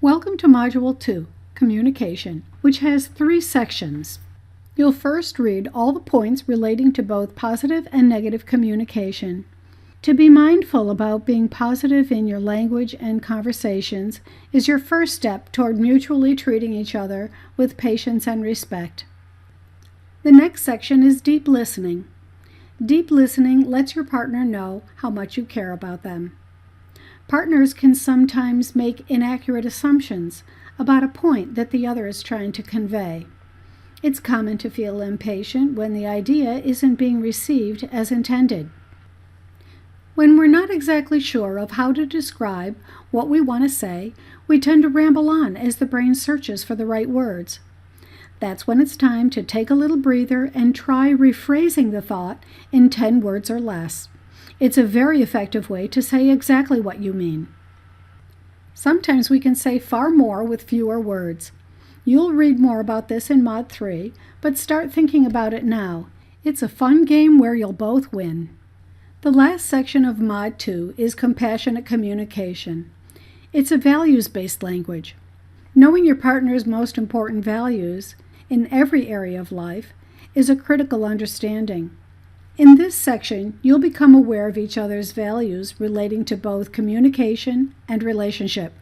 Welcome to Module 2, Communication, which has 3 sections. You'll first read all the points relating to both positive and negative communication. To be mindful about being positive in your language and conversations is your first step toward mutually treating each other with patience and respect. The next section is deep listening. Deep listening lets your partner know how much you care about them. Partners can sometimes make inaccurate assumptions about a point that the other is trying to convey. It's common to feel impatient when the idea isn't being received as intended. When we're not exactly sure of how to describe what we want to say, we tend to ramble on as the brain searches for the right words. That's when it's time to take a little breather and try rephrasing the thought in 10 words or less. It's a very effective way to say exactly what you mean. Sometimes we can say far more with fewer words. You'll read more about this in Mod 3, but start thinking about it now. It's a fun game where you'll both win. The last section of Mod 2 is compassionate communication. It's a values-based language. Knowing your partner's most important values in every area of life is a critical understanding. In this section, you'll become aware of each other's values relating to both communication and relationship.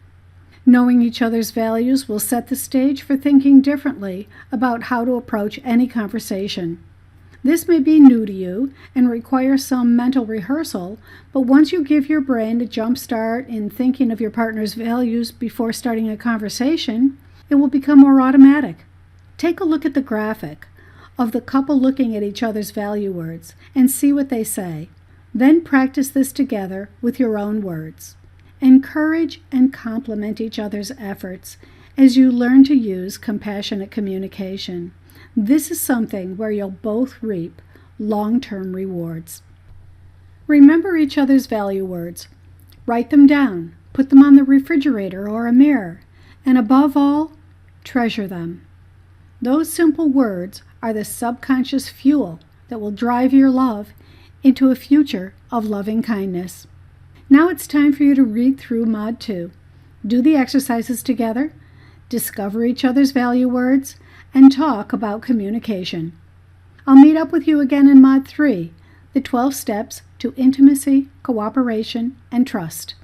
Knowing each other's values will set the stage for thinking differently about how to approach any conversation. This may be new to you and require some mental rehearsal, but once you give your brain a jump start in thinking of your partner's values before starting a conversation, it will become more automatic. Take a look at the graphic of the couple looking at each other's value words and see what they say. Then practice this together with your own words. Encourage and compliment each other's efforts as you learn to use compassionate communication. This is something where you'll both reap long-term rewards. Remember each other's value words. Write them down, put them on the refrigerator or a mirror, and above all, treasure them. Those simple words are the subconscious fuel that will drive your love into a future of loving kindness. Now it's time for you to read through Mod 2. Do the exercises together, discover each other's value words, and talk about communication. I'll meet up with you again in Mod 3, the 12 steps to intimacy, cooperation, and trust.